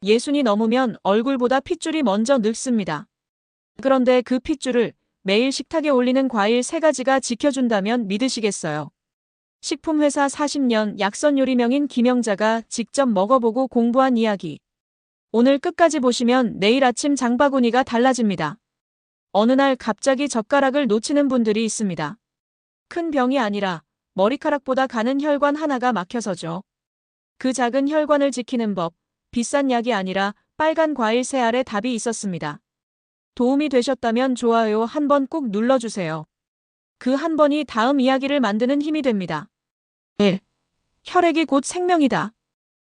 예순이 넘으면 얼굴보다 핏줄이 먼저 늙습니다. 그런데 그 핏줄을 매일 식탁에 올리는 과일 3가지가 지켜준다면 믿으시겠어요? 식품회사 40년 약선 요리명인 김영자가 직접 먹어보고 공부한 이야기. 오늘 끝까지 보시면 내일 아침 장바구니가 달라집니다. 어느 날 갑자기 젓가락을 놓치는 분들이 있습니다. 큰 병이 아니라 머리카락보다 가는 혈관 하나가 막혀서죠. 그 작은 혈관을 지키는 법, 비싼 약이 아니라 빨간 과일 3알에 답이 있었습니다. 도움이 되셨다면 좋아요 한번 꼭 눌러주세요. 그 한 번이 다음 이야기를 만드는 힘이 됩니다. 1. 혈액이 곧 생명이다.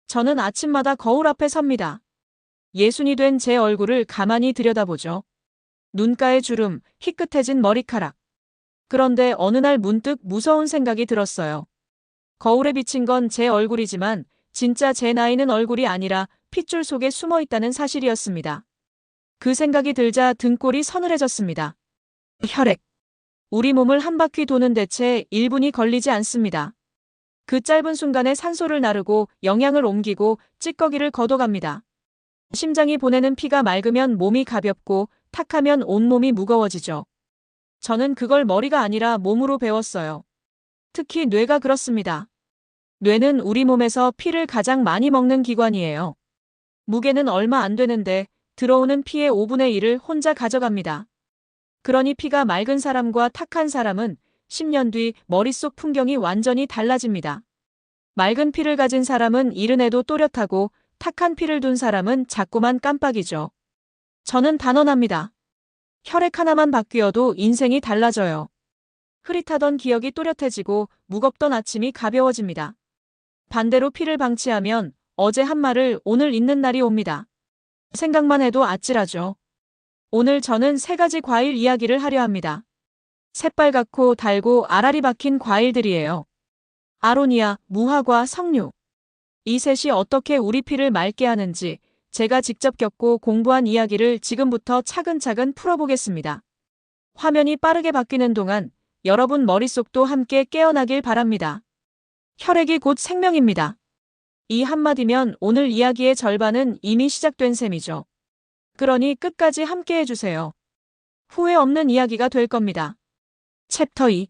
저는 아침마다 거울 앞에 섭니다. 예순이 된 제 얼굴을 가만히 들여다보죠. 눈가에 주름, 희끗해진 머리카락. 그런데 어느 날 문득 무서운 생각이 들었어요. 거울에 비친 건 제 얼굴이지만 진짜 제 나이는 얼굴이 아니라 핏줄 속에 숨어 있다는 사실이었습니다. 그 생각이 들자 등골이 서늘해졌습니다. 혈액. 우리 몸을 한 바퀴 도는 데채 1분이 걸리지 않습니다. 그 짧은 순간에 산소를 나르고 영양을 옮기고 찌꺼기를 걷어갑니다. 심장이 보내는 피가 맑으면 몸이 가볍고 탁하면 온몸이 무거워지죠. 저는 그걸 머리가 아니라 몸으로 배웠어요. 특히 뇌가 그렇습니다. 뇌는 우리 몸에서 피를 가장 많이 먹는 기관이에요. 무게는 얼마 안 되는데 들어오는 피의 5분의 1을 혼자 가져갑니다. 그러니 피가 맑은 사람과 탁한 사람은 10년 뒤 머릿속 풍경이 완전히 달라집니다. 맑은 피를 가진 사람은 이른 해도 또렷하고 탁한 피를 둔 사람은 자꾸만 깜빡이죠. 저는 단언합니다. 혈액 하나만 바뀌어도 인생이 달라져요. 흐릿하던 기억이 또렷해지고 무겁던 아침이 가벼워집니다. 반대로 피를 방치하면 어제 한 말을 오늘 잊는 날이 옵니다. 생각만 해도 아찔하죠. 오늘 저는 3가지 과일 이야기를 하려 합니다. 새빨갛고 달고 알알이 박힌 과일들이에요. 아로니아, 무화과, 석류. 이 셋이 어떻게 우리 피를 맑게 하는지 제가 직접 겪고 공부한 이야기를 지금부터 차근차근 풀어보겠습니다. 화면이 빠르게 바뀌는 동안 여러분 머릿속도 함께 깨어나길 바랍니다. 혈액이 곧 생명입니다. 이 한마디면 오늘 이야기의 절반은 이미 시작된 셈이죠. 그러니 끝까지 함께 해주세요. 후회 없는 이야기가 될 겁니다. 챕터 2.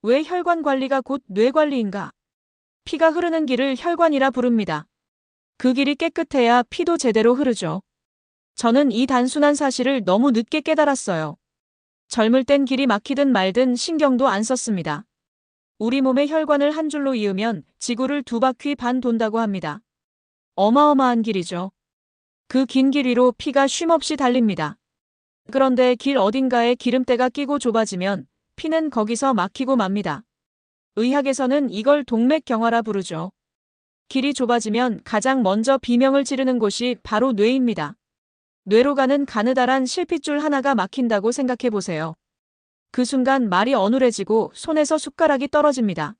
왜 혈관 관리가 곧 뇌 관리인가? 피가 흐르는 길을 혈관이라 부릅니다. 그 길이 깨끗해야 피도 제대로 흐르죠. 저는 이 단순한 사실을 너무 늦게 깨달았어요. 젊을 땐 길이 막히든 말든 신경도 안 썼습니다. 우리 몸의 혈관을 한 줄로 이으면 지구를 2바퀴 반 돈다고 합니다. 어마어마한 길이죠. 그 긴 길 위로 피가 쉼없이 달립니다. 그런데 길 어딘가에 기름때가 끼고 좁아지면 피는 거기서 막히고 맙니다. 의학에서는 이걸 동맥경화라 부르죠. 길이 좁아지면 가장 먼저 비명을 지르는 곳이 바로 뇌입니다. 뇌로 가는 가느다란 실핏줄 하나가 막힌다고 생각해 보세요. 그 순간 말이 어눌해지고 손에서 숟가락이 떨어집니다.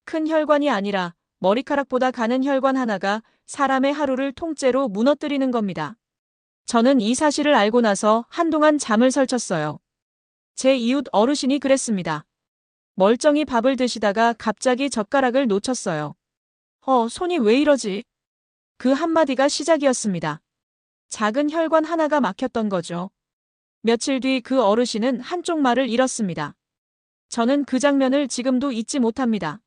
큰 혈관이 아니라 머리카락보다 가는 혈관 하나가 사람의 하루를 통째로 무너뜨리는 겁니다. 저는 이 사실을 알고 나서 한동안 잠을 설쳤어요. 제 이웃 어르신이 그랬습니다. 멀쩡히 밥을 드시다가 갑자기 젓가락을 놓쳤어요. 손이 왜 이러지? 그 한마디가 시작이었습니다. 작은 혈관 하나가 막혔던 거죠. 며칠 뒤 그 어르신은 한쪽 말을 잃었습니다. 저는 그 장면을 지금도 잊지 못합니다.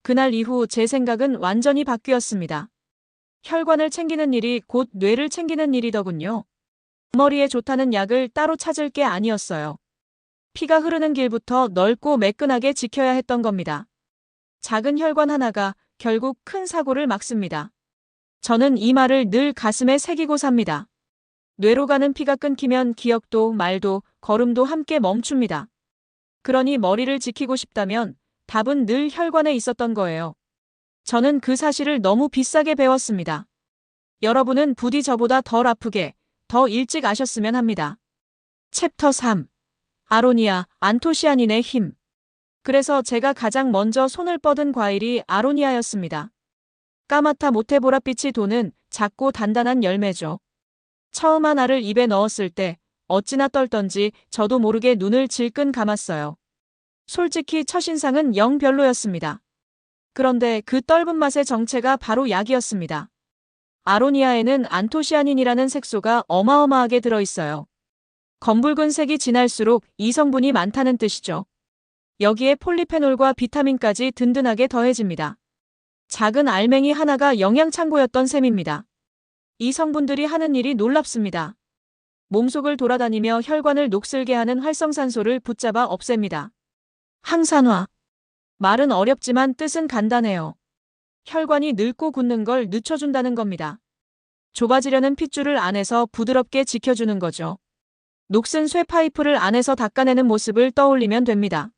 그날 이후 제 생각은 완전히 바뀌었습니다. 혈관을 챙기는 일이 곧 뇌를 챙기는 일이더군요. 머리에 좋다는 약을 따로 찾을 게 아니었어요. 피가 흐르는 길부터 넓고 매끈하게 지켜야 했던 겁니다. 작은 혈관 하나가 결국 큰 사고를 막습니다. 저는 이 말을 늘 가슴에 새기고 삽니다. 뇌로 가는 피가 끊기면 기억도 말도 걸음도 함께 멈춥니다. 그러니 머리를 지키고 싶다면 답은 늘 혈관에 있었던 거예요. 저는 그 사실을 너무 비싸게 배웠습니다. 여러분은 부디 저보다 덜 아프게, 더 일찍 아셨으면 합니다. 챕터 3. 아로니아, 안토시아닌의 힘. 그래서 제가 가장 먼저 손을 뻗은 과일이 아로니아였습니다. 까맣다 못해 보랏빛이 도는 작고 단단한 열매죠. 처음 하나를 입에 넣었을 때 어찌나 떨던지 저도 모르게 눈을 질끈 감았어요. 솔직히 첫인상은 영 별로였습니다. 그런데 그 떫은 맛의 정체가 바로 약이었습니다. 아로니아에는 안토시아닌이라는 색소가 어마어마하게 들어있어요. 검붉은 색이 진할수록 이 성분이 많다는 뜻이죠. 여기에 폴리페놀과 비타민까지 든든하게 더해집니다. 작은 알맹이 하나가 영양 창고였던 셈입니다. 이 성분들이 하는 일이 놀랍습니다. 몸속을 돌아다니며 혈관을 녹슬게 하는 활성산소를 붙잡아 없앱니다. 항산화. 말은 어렵지만 뜻은 간단해요. 혈관이 늙고 굳는 걸 늦춰준다는 겁니다. 좁아지려는 핏줄을 안에서 부드럽게 지켜주는 거죠. 녹슨 쇠 파이프를 안에서 닦아내는 모습을 떠올리면 됩니다.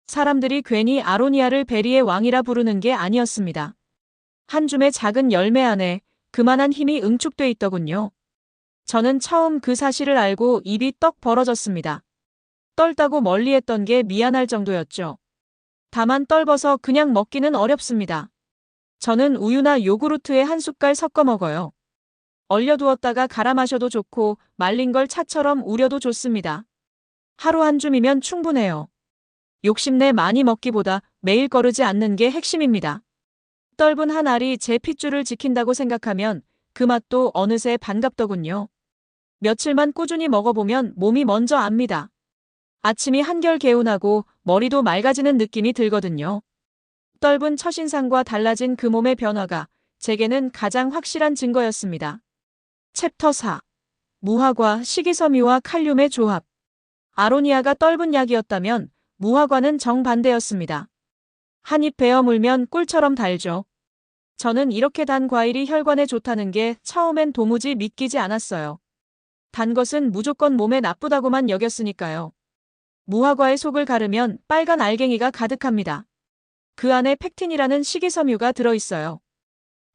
사람들이 괜히 아로니아를 베리의 왕이라 부르는 게 아니었습니다. 한 줌의 작은 열매 안에 그만한 힘이 응축돼 있더군요. 저는 처음 그 사실을 알고 입이 떡 벌어졌습니다. 떨다고 멀리했던 게 미안할 정도였죠. 다만 떫어서 그냥 먹기는 어렵습니다. 저는 우유나 요구르트에 한 숟갈 섞어 먹어요. 얼려두었다가 갈아 마셔도 좋고 말린 걸 차처럼 우려도 좋습니다. 하루 한 줌이면 충분해요. 욕심내 많이 먹기보다 매일 거르지 않는 게 핵심입니다. 떫은 한 알이 제 핏줄을 지킨다고 생각하면 그 맛도 어느새 반갑더군요. 며칠만 꾸준히 먹어보면 몸이 먼저 압니다. 아침이 한결 개운하고 머리도 맑아지는 느낌이 들거든요. 떫은 첫인상과 달라진 그 몸의 변화가 제게는 가장 확실한 증거였습니다. 챕터 4. 무화과, 식이섬유와 칼륨의 조합. 아로니아가 떫은 약이었다면 무화과는 정반대였습니다. 한 입 베어 물면 꿀처럼 달죠. 저는 이렇게 단 과일이 혈관에 좋다는 게 처음엔 도무지 믿기지 않았어요. 단 것은 무조건 몸에 나쁘다고만 여겼으니까요. 무화과의 속을 가르면 빨간 알갱이가 가득합니다. 그 안에 펙틴이라는 식이섬유가 들어있어요.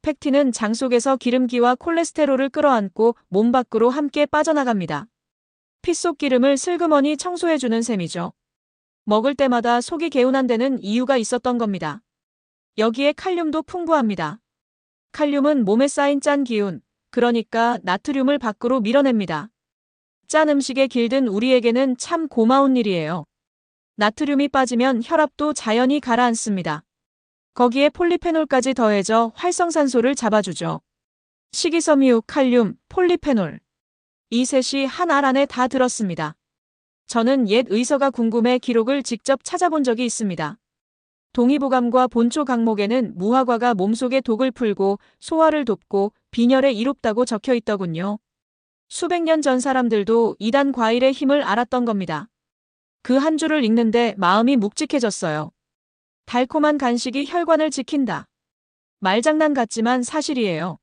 펙틴은 장 속에서 기름기와 콜레스테롤을 끌어안고 몸 밖으로 함께 빠져나갑니다. 피 속 기름을 슬그머니 청소해주는 셈이죠. 먹을 때마다 속이 개운한 데는 이유가 있었던 겁니다. 여기에 칼륨도 풍부합니다. 칼륨은 몸에 쌓인 짠 기운, 그러니까 나트륨을 밖으로 밀어냅니다. 짠 음식에 길든 우리에게는 참 고마운 일이에요. 나트륨이 빠지면 혈압도 자연히 가라앉습니다. 거기에 폴리페놀까지 더해져 활성산소를 잡아주죠. 식이섬유, 칼륨, 폴리페놀. 이 셋이 한 알 안에 다 들었습니다. 저는 옛 의서가 궁금해 기록을 직접 찾아본 적이 있습니다. 동의보감과 본초 강목에는 무화과가 몸속의 독을 풀고 소화를 돕고 빈혈에 이롭다고 적혀 있더군요. 수백 년 전 사람들도 이단 과일의 힘을 알았던 겁니다. 그 한 줄을 읽는데 마음이 묵직해졌어요. 달콤한 간식이 혈관을 지킨다. 말장난 같지만 사실이에요.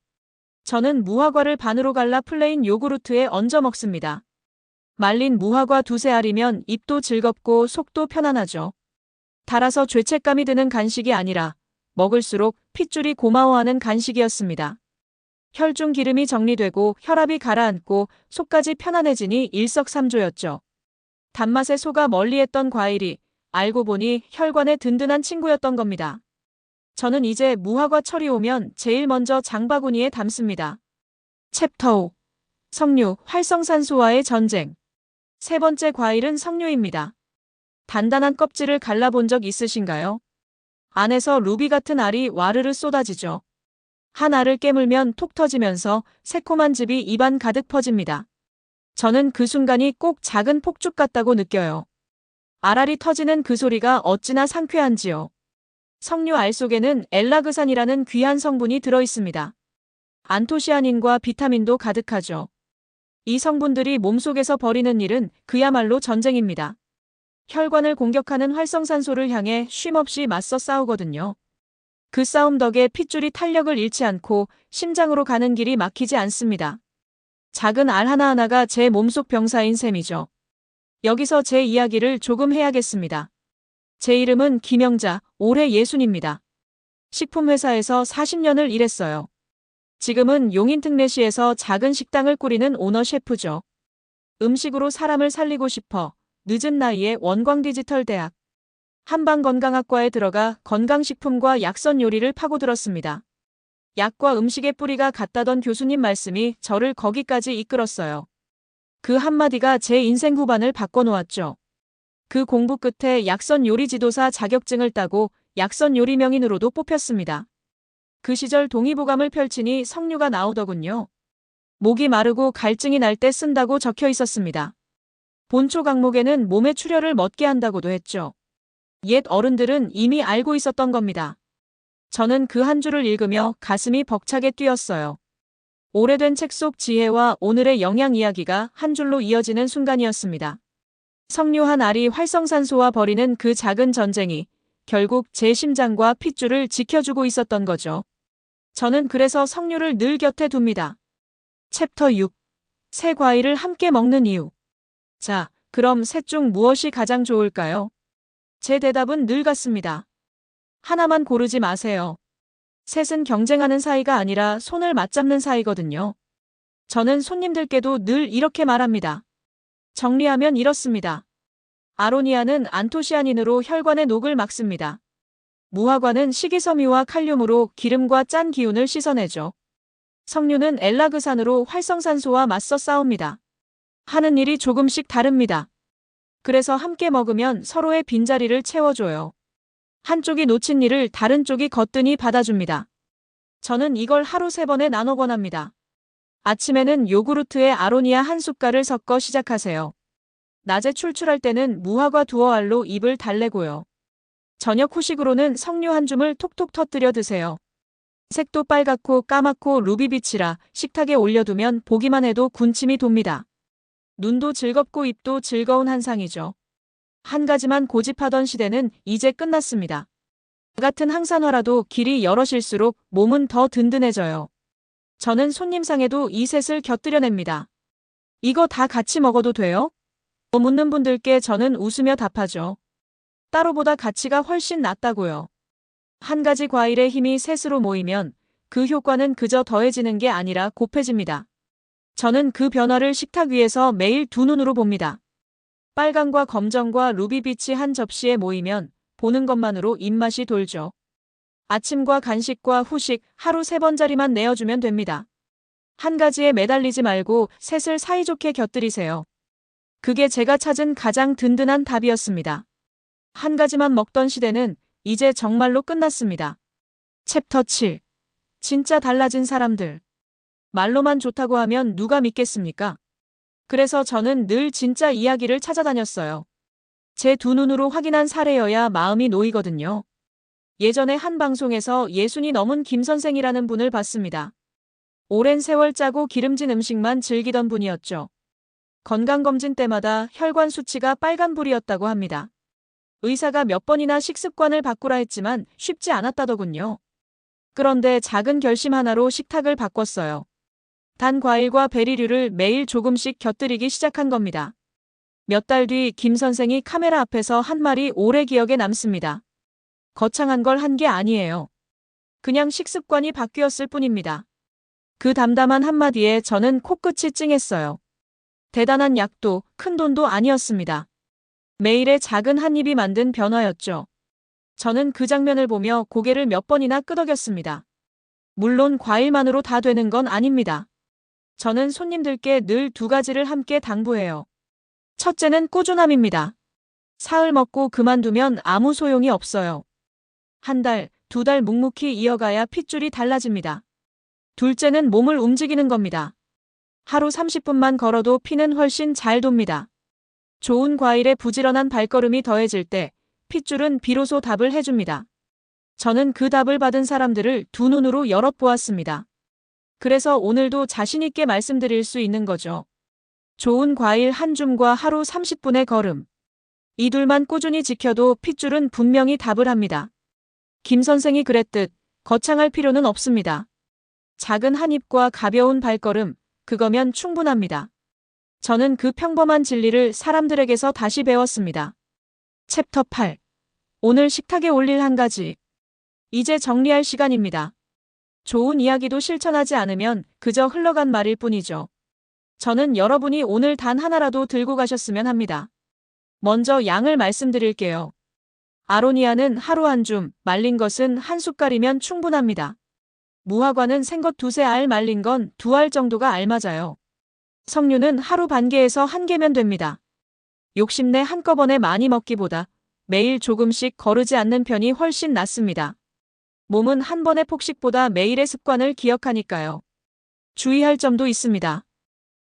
저는 무화과를 반으로 갈라 플레인 요구르트에 얹어 먹습니다. 말린 무화과 두세 알이면 입도 즐겁고 속도 편안하죠. 달아서 죄책감이 드는 간식이 아니라 먹을수록 핏줄이 고마워하는 간식이었습니다. 혈중 기름이 정리되고 혈압이 가라앉고 속까지 편안해지니 일석삼조였죠. 단맛에 속아 멀리했던 과일이 알고 보니 혈관의 든든한 친구였던 겁니다. 저는 이제 무화과 철이 오면 제일 먼저 장바구니에 담습니다. 챕터 5. 석류, 활성산소와의 전쟁. 세 번째 과일은 석류입니다. 단단한 껍질을 갈라본 적 있으신가요? 안에서 루비 같은 알이 와르르 쏟아지죠. 한 알을 깨물면 톡 터지면서 새콤한 즙이 입안 가득 퍼집니다. 저는 그 순간이 꼭 작은 폭죽 같다고 느껴요. 알알이 터지는 그 소리가 어찌나 상쾌한지요. 석류 알 속에는 엘라그산이라는 귀한 성분이 들어있습니다. 안토시아닌과 비타민도 가득하죠. 이 성분들이 몸속에서 벌이는 일은 그야말로 전쟁입니다. 혈관을 공격하는 활성산소를 향해 쉼없이 맞서 싸우거든요. 그 싸움 덕에 핏줄이 탄력을 잃지 않고 심장으로 가는 길이 막히지 않습니다. 작은 알 하나하나가 제 몸속 병사인 셈이죠. 여기서 제 이야기를 조금 해야겠습니다. 제 이름은 김영자, 올해 60입니다. 식품회사에서 40년을 일했어요. 지금은 용인특례시에서 작은 식당을 꾸리는 오너 셰프죠. 음식으로 사람을 살리고 싶어 늦은 나이에 원광디지털대학 한방건강학과에 들어가 건강식품과 약선 요리를 파고들었습니다. 약과 음식의 뿌리가 같다던 교수님 말씀이 저를 거기까지 이끌었어요. 그 한마디가 제 인생 후반을 바꿔놓았죠. 그 공부 끝에 약선 요리 지도사 자격증을 따고 약선 요리 명인으로도 뽑혔습니다. 그 시절 동의보감을 펼치니 석류가 나오더군요. 목이 마르고 갈증이 날 때 쓴다고 적혀 있었습니다. 본초 강목에는 몸의 출혈을 멎게 한다고도 했죠. 옛 어른들은 이미 알고 있었던 겁니다. 저는 그 한 줄을 읽으며 가슴이 벅차게 뛰었어요. 오래된 책 속 지혜와 오늘의 영양 이야기가 한 줄로 이어지는 순간이었습니다. 석류 한 알이 활성산소와 벌이는 그 작은 전쟁이 결국 제 심장과 핏줄을 지켜주고 있었던 거죠. 저는 그래서 석류를 늘 곁에 둡니다. 챕터 6. 새 과일을 함께 먹는 이유. 자, 그럼 셋 중 무엇이 가장 좋을까요? 제 대답은 늘 같습니다. 하나만 고르지 마세요. 셋은 경쟁하는 사이가 아니라 손을 맞잡는 사이거든요. 저는 손님들께도 늘 이렇게 말합니다. 정리하면 이렇습니다. 아로니아는 안토시아닌으로 혈관의 녹을 막습니다. 무화과는 식이섬유와 칼륨으로 기름과 짠 기운을 씻어내죠. 석류는 엘라그산으로 활성산소와 맞서 싸웁니다. 하는 일이 조금씩 다릅니다. 그래서 함께 먹으면 서로의 빈자리를 채워줘요. 한쪽이 놓친 일을 다른 쪽이 거뜬히 받아줍니다. 저는 이걸 하루 3번에 나눠 권합니다. 아침에는 요구르트에 아로니아 한 숟갈을 섞어 시작하세요. 낮에 출출할 때는 무화과 두어 알로 입을 달래고요. 저녁 후식으로는 석류 한 줌을 톡톡 터뜨려 드세요. 색도 빨갛고 까맣고 루비빛이라 식탁에 올려두면 보기만 해도 군침이 돕니다. 눈도 즐겁고 입도 즐거운 한상이죠. 한 가지만 고집하던 시대는 이제 끝났습니다. 같은 항산화라도 길이 여럿일수록 몸은 더 든든해져요. 저는 손님상에도 이 셋을 곁들여냅니다. 이거 다 같이 먹어도 돼요? 묻는 분들께 저는 웃으며 답하죠. 따로보다 가치가 훨씬 낫다고요. 한 가지 과일의 힘이 셋으로 모이면 그 효과는 그저 더해지는 게 아니라 곱해집니다. 저는 그 변화를 식탁 위에서 매일 두 눈으로 봅니다. 빨강과 검정과 루비빛이 한 접시에 모이면 보는 것만으로 입맛이 돌죠. 아침과 간식과 후식 하루 3번짜리만 내어주면 됩니다. 한 가지에 매달리지 말고 셋을 사이좋게 곁들이세요. 그게 제가 찾은 가장 든든한 답이었습니다. 한 가지만 먹던 시대는 이제 정말로 끝났습니다. 챕터 7. 진짜 달라진 사람들. 말로만 좋다고 하면 누가 믿겠습니까? 그래서 저는 늘 진짜 이야기를 찾아다녔어요. 제 두 눈으로 확인한 사례여야 마음이 놓이거든요. 예전에 한 방송에서 60이 넘은 김 선생이라는 분을 봤습니다. 오랜 세월 짜고 기름진 음식만 즐기던 분이었죠. 건강검진 때마다 혈관 수치가 빨간불이었다고 합니다. 의사가 몇 번이나 식습관을 바꾸라 했지만 쉽지 않았다더군요. 그런데 작은 결심 하나로 식탁을 바꿨어요. 단 과일과 베리류를 매일 조금씩 곁들이기 시작한 겁니다. 몇 달 뒤 김 선생이 카메라 앞에서 한 말이 오래 기억에 남습니다. 거창한 걸 한 게 아니에요. 그냥 식습관이 바뀌었을 뿐입니다. 그 담담한 한마디에 저는 코끝이 찡했어요. 대단한 약도 큰 돈도 아니었습니다. 매일의 작은 한 입이 만든 변화였죠. 저는 그 장면을 보며 고개를 몇 번이나 끄덕였습니다. 물론 과일만으로 다 되는 건 아닙니다. 저는 손님들께 늘 두 가지를 함께 당부해요. 첫째는 꾸준함입니다. 사흘 먹고 그만두면 아무 소용이 없어요. 한 달, 2달 묵묵히 이어가야 핏줄이 달라집니다. 둘째는 몸을 움직이는 겁니다. 하루 30분만 걸어도 피는 훨씬 잘 돕니다. 좋은 과일에 부지런한 발걸음이 더해질 때 핏줄은 비로소 답을 해줍니다. 저는 그 답을 받은 사람들을 두 눈으로 여럿 보았습니다. 그래서 오늘도 자신있게 말씀드릴 수 있는 거죠. 좋은 과일 한 줌과 하루 30분의 걸음. 이 둘만 꾸준히 지켜도 핏줄은 분명히 답을 합니다. 김 선생이 그랬듯 거창할 필요는 없습니다. 작은 한 입과 가벼운 발걸음, 그거면 충분합니다. 저는 그 평범한 진리를 사람들에게서 다시 배웠습니다. 챕터 8. 오늘 식탁에 올릴 한 가지. 이제 정리할 시간입니다. 좋은 이야기도 실천하지 않으면 그저 흘러간 말일 뿐이죠. 저는 여러분이 오늘 단 하나라도 들고 가셨으면 합니다. 먼저 양을 말씀드릴게요. 아로니아는 하루 한 줌, 말린 것은 한 숟갈이면 충분합니다. 무화과는 생것 2-3알, 말린 건 2알 정도가 알맞아요. 석류는 하루 반 개에서 1개면 됩니다. 욕심내 한꺼번에 많이 먹기보다 매일 조금씩 거르지 않는 편이 훨씬 낫습니다. 몸은 한 번의 폭식보다 매일의 습관을 기억하니까요. 주의할 점도 있습니다.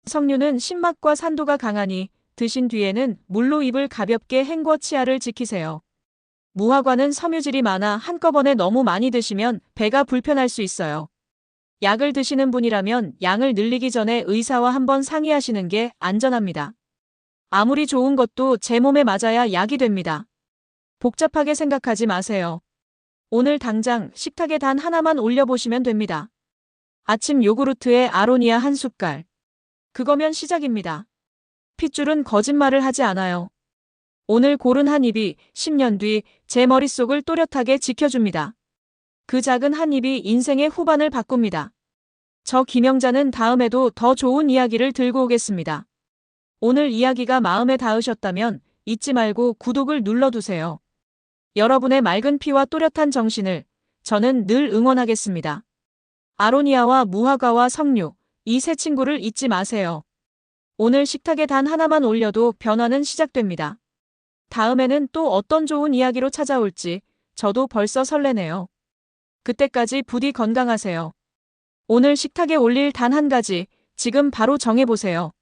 석류는 신맛과 산도가 강하니 드신 뒤에는 물로 입을 가볍게 헹궈 치아를 지키세요. 무화과는 섬유질이 많아 한꺼번에 너무 많이 드시면 배가 불편할 수 있어요. 약을 드시는 분이라면 양을 늘리기 전에 의사와 한번 상의하시는 게 안전합니다. 아무리 좋은 것도 제 몸에 맞아야 약이 됩니다. 복잡하게 생각하지 마세요. 오늘 당장 식탁에 단 하나만 올려보시면 됩니다. 아침 요구르트에 아로니아 한 숟갈. 그거면 시작입니다. 핏줄은 거짓말을 하지 않아요. 오늘 고른 한 입이 10년 뒤 제 머릿속을 또렷하게 지켜줍니다. 그 작은 한 입이 인생의 후반을 바꿉니다. 저 김영자는 다음에도 더 좋은 이야기를 들고 오겠습니다. 오늘 이야기가 마음에 닿으셨다면 잊지 말고 구독을 눌러두세요. 여러분의 맑은 피와 또렷한 정신을 저는 늘 응원하겠습니다. 아로니아와 무화과와 석류, 이 세 친구를 잊지 마세요. 오늘 식탁에 단 하나만 올려도 변화는 시작됩니다. 다음에는 또 어떤 좋은 이야기로 찾아올지 저도 벌써 설레네요. 그때까지 부디 건강하세요. 오늘 식탁에 올릴 단 한 가지, 지금 바로 정해보세요.